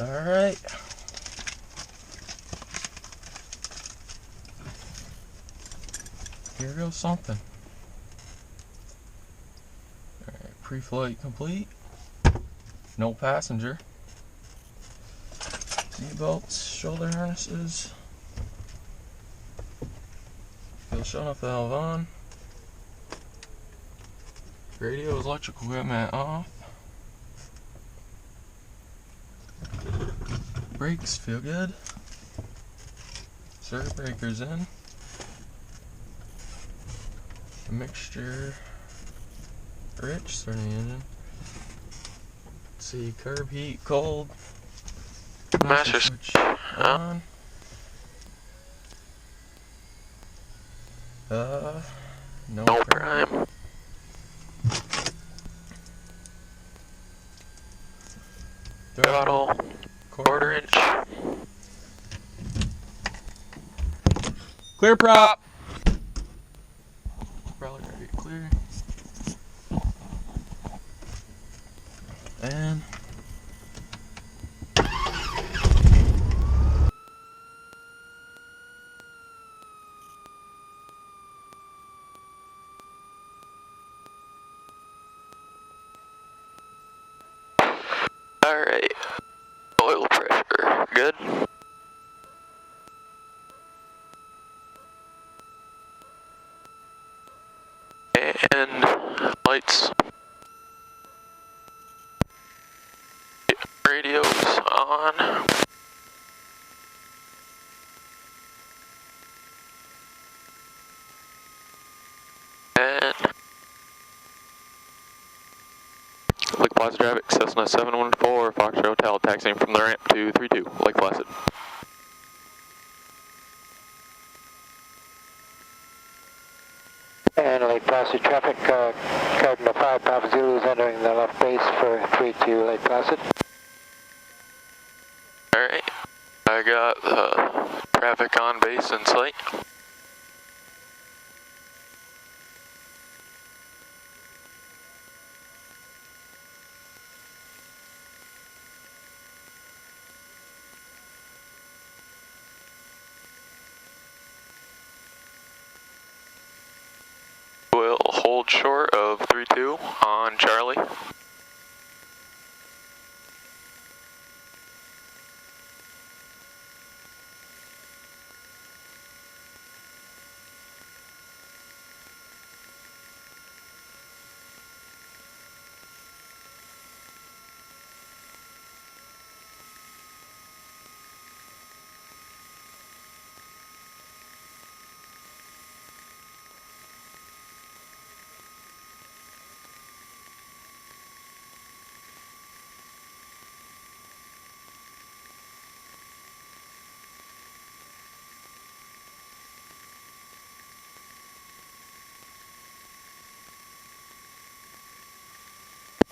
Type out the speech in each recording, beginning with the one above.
Alright. Here goes something. Alright, pre-flight complete. No passenger. Seatbelts, shoulder harnesses. Fuel shut-off valve on. Radio, electrical equipment off. Brakes feel good. Circuit breakers in. A mixture rich, starting the engine. Let's see, curb heat, cold. Master switch on. No prime. Throttle, quarter inch. Clear prop. Probably gonna get clear. And alright. Oil pressure, good. And lights. Radio's on. And Lake Placid traffic, Cessna 714, Foxtrot Hotel, taxiing from the ramp to 32, Lake Placid. And Lake Placid traffic, Cardinal 5 Papa Zulu is entering the left base for 32 Lake Placid. Alright, I got traffic on base in sight. We'll hold short of 32 on Charlie.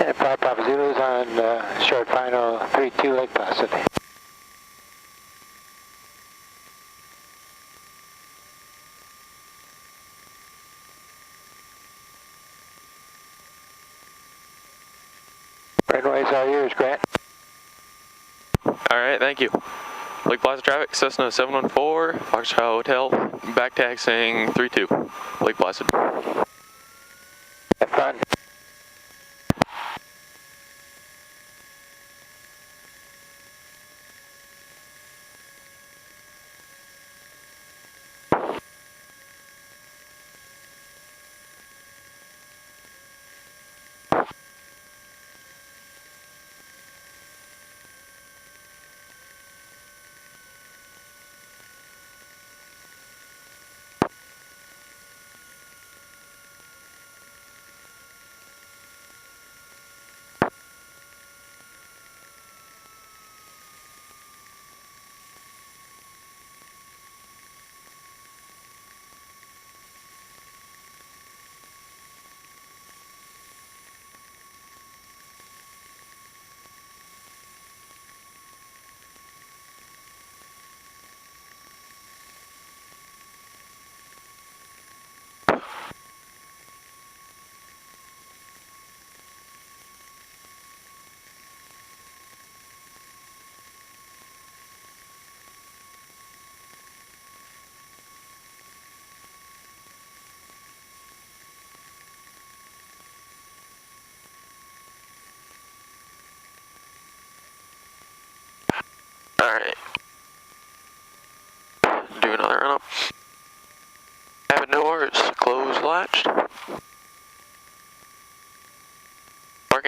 And 5 Papa Zulu is on short final 32 Lake Placid. Runway's all yours, Grant. Alright, thank you. Lake Placid traffic, Cessna 714, Foxtrot Hotel, back taxiing 32, Lake Placid. Have fun.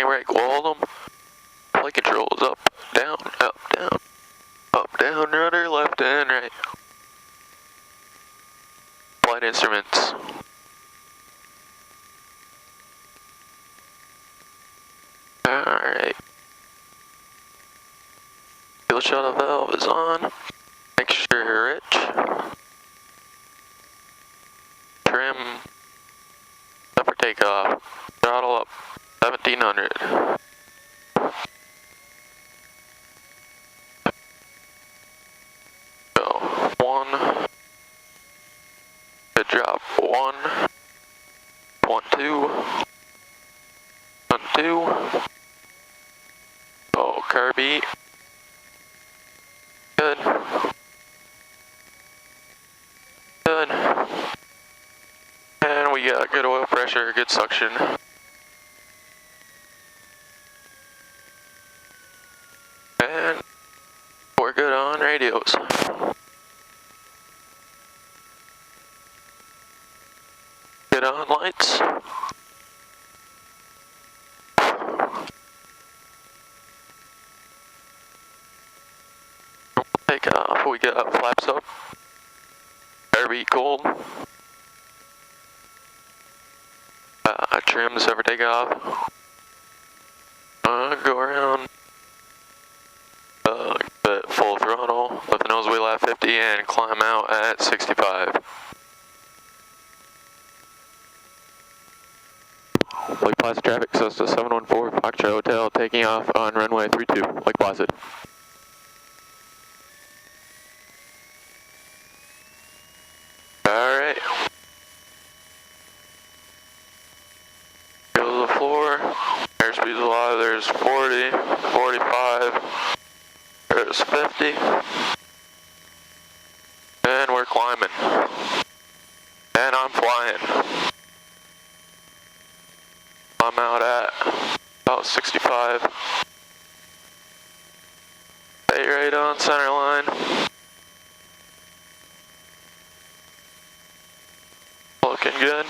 parking brake, will hold them. Flight control is up, down, up, down. Up, down, rudder, left and right. Flight instruments. Alright. Fuel shuttle valve is on. Make sure you're rich. Trim. Up for takeoff. Throttle up. 1700. Go. 1. Good job. 1. 1, 2. 1, 2. Oh, Kirby. Good. Good. And we got good oil pressure, good suction. And we're good on radios. Good on lights. Take off, we got flaps up. Kirby cold. Trims over takeoff. Go around. But full throttle. Lift the nose wheel at 50 and climb out at 65. Lake Placid traffic, Cessna 714, Foxtrot Hotel, taking off on runway 32, Lake Placid. Alright. Go to the floor. Airspeed's alive. There's 40, 45, there's 50. And we're climbing. And I'm flying. I'm out at about 65. Stay right on center line. Looking good.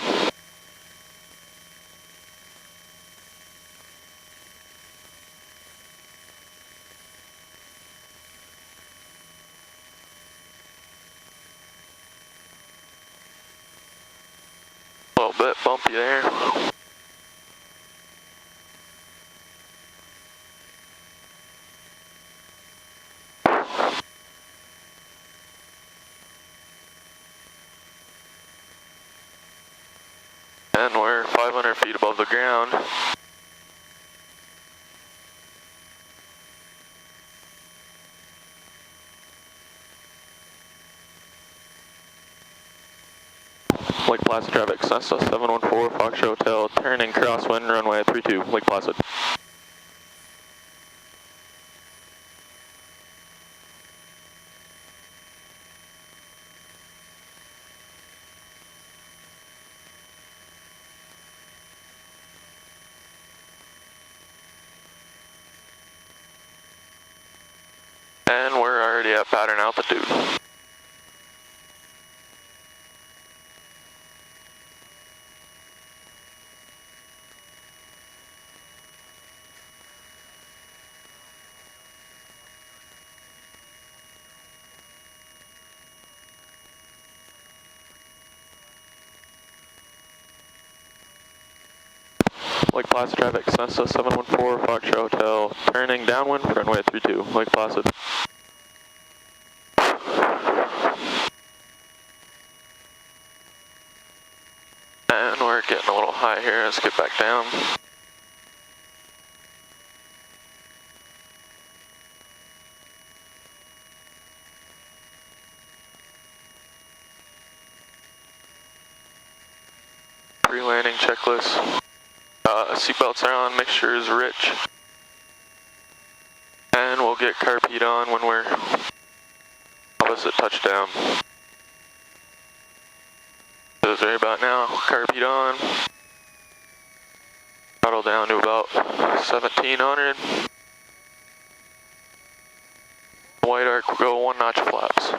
A little bit bumpy there. And we're 500 feet above the ground. Lake Placid traffic, Cessna 714, Foxtrot Hotel, turning crosswind, runway 32, Lake Placid. And we're already at pattern altitude. Lake Placid traffic, Cessna 714, Foxtrot Hotel, turning downwind, runway 32, Lake Placid. And we're getting a little high here, let's get back down. Pre-landing checklist. Seatbelts are on, mixture is rich. And we'll get carb heat on when we're opposite touchdown. So it's right about now, carb heat on. Throttle down to about 1700. White arc will go 1 notch flaps.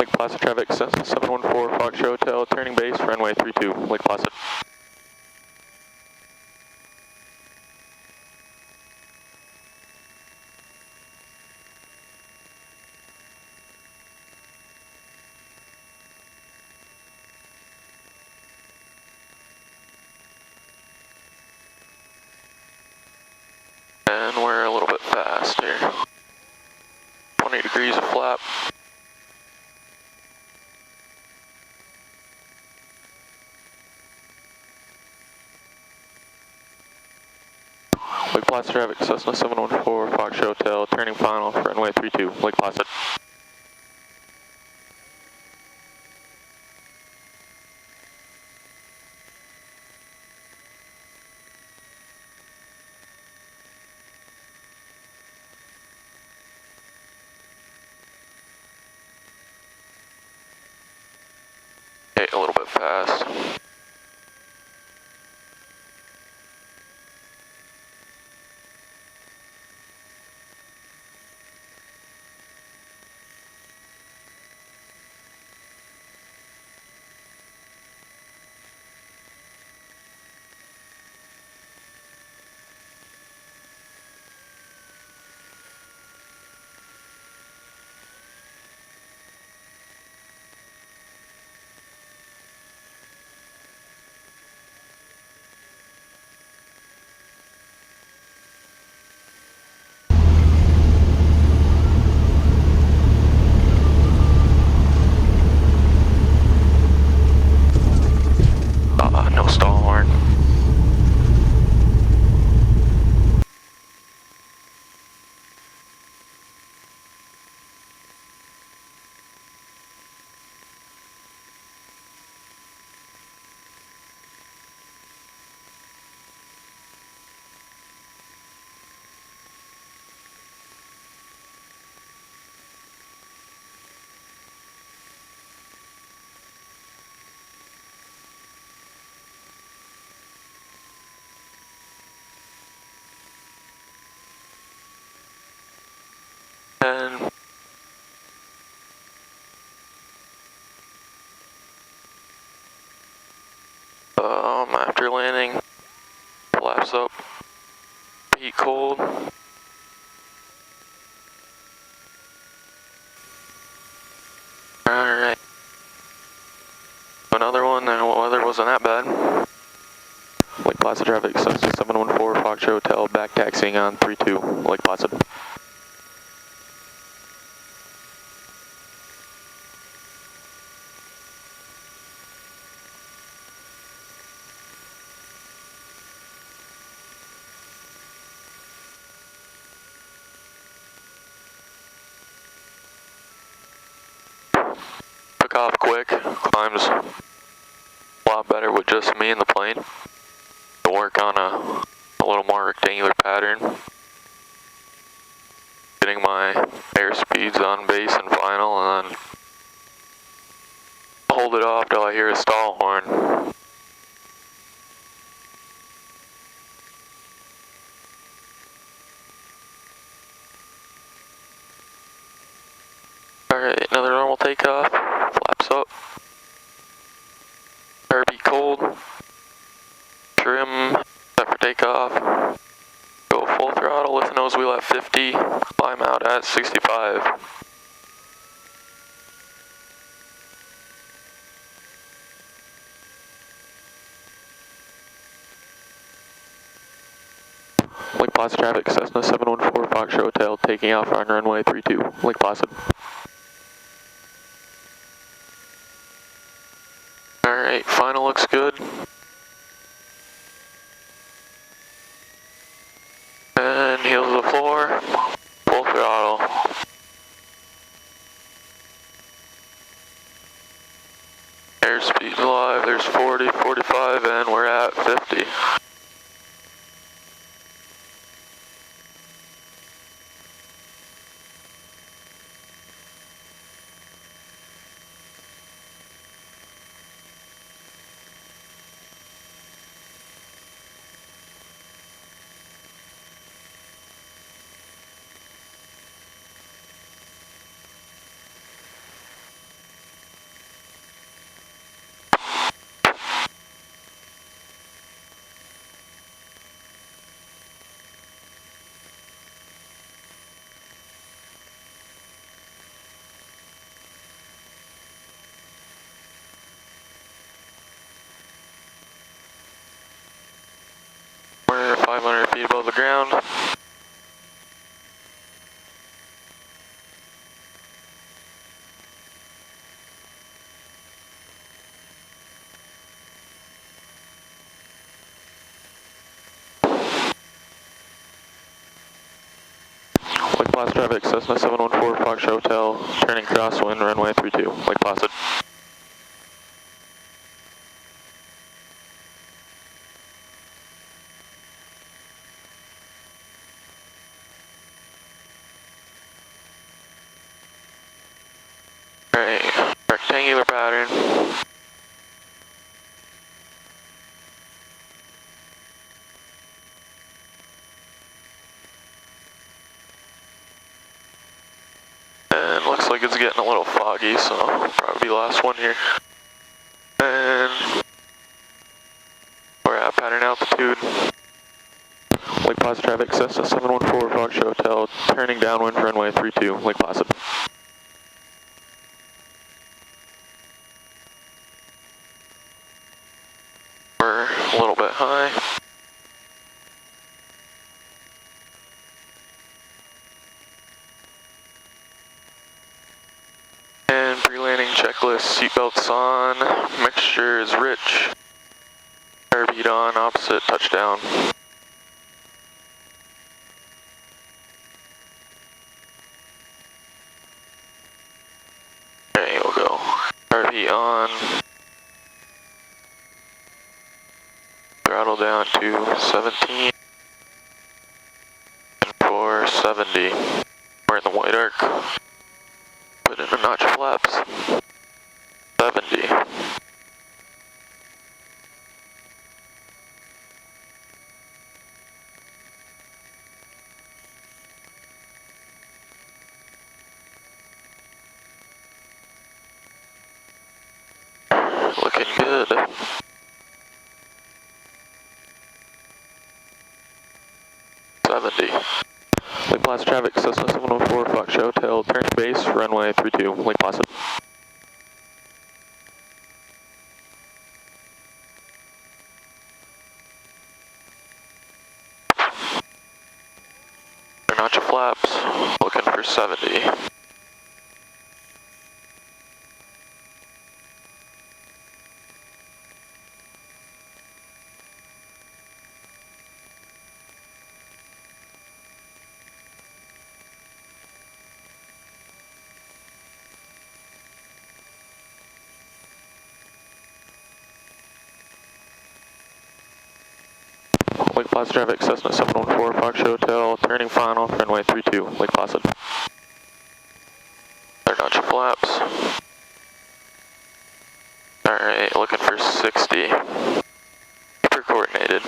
Lake Placid traffic, Cessna 714, Foxtrot Hotel, turning base, runway 32, Lake Placid. And we're a little bit fast here. 20 degrees of flap. Lake Placid traffic, Cessna 714, Foxtrot Hotel, turning final, runway 32, Lake Placid. Okay, a little bit fast. No stall horn. And after landing, flaps up, heat cold. Alright. Another one, and the weather wasn't that bad. Lake Placid traffic, Cessna 714, Foxtrot Hotel, back taxiing on 32, Lake Placid. Took off quick, climbs a lot better with just me in the plane. To work on a little more rectangular pattern. Getting my air speeds on base and final, and then hold it off till I hear a stall horn. Alright, another normal takeoff, flaps up. Be cold, trim, set for takeoff, go full throttle with nose wheel at 50, climb out at 65. Lake Placid traffic, Cessna 714, Foxtrot Hotel, taking off on runway 32, Lake Placid. Alright, final looks good. And heels to the floor, full throttle. Airspeed live, there's 40, 45, and we're at 50. 500 feet above the ground. Lake Placid traffic, Cessna 714, Fox Hotel, turning crosswind, runway 32, Lake Placid. Alright, rectangular pattern. And looks like it's getting a little foggy, so probably last one here. And we're at pattern altitude. Lake Placid traffic, Cessna 714, Fox Hotel, turning downwind, runway 32, Lake Placid. We're a little bit high. And pre-landing checklist, seatbelts on, mixture is rich, curb heat on, opposite, touchdown. Okay, we'll go. Curb heat on, throttle down to 17, and 470. We're in the white arc. Put in a notch of flaps. 70. Looking good. Lake Placid traffic, Cessna 714, Fox Hotel, turn base, runway 32, Lake Placid. Notch of flaps, looking for 70. Lake Placid traffic, Cessna 714, Fox Hotel, turning final, runway 32, Lake Placid. They're notch of flaps. Alright, looking for 60. Super coordinated.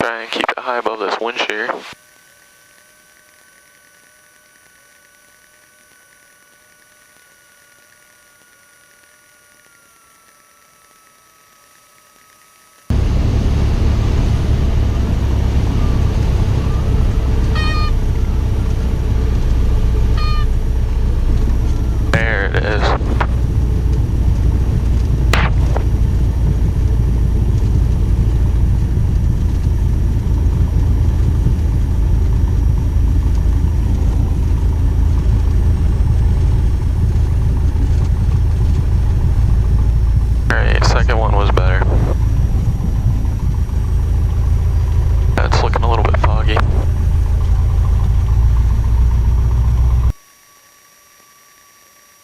Try and keep it high above this wind shear. There it is. Second one was better. That's looking a little bit foggy.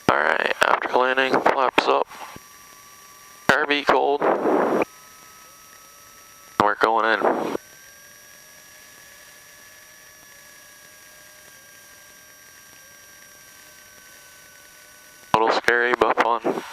Alright, after landing, flaps up. RV cold. We're going in. A little scary, but fun.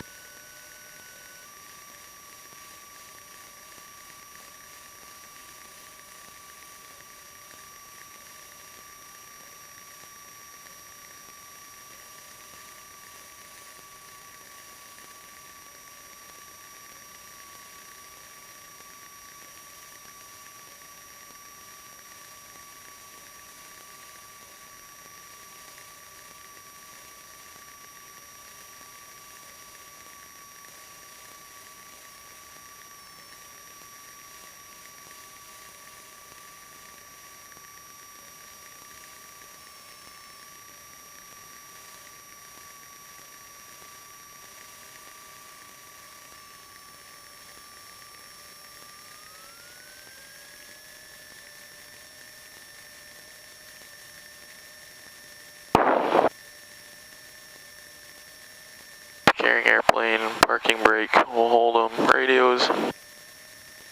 steering airplane, parking brake, we'll hold them, radios,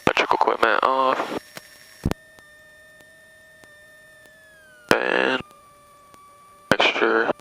electrical equipment off, and extra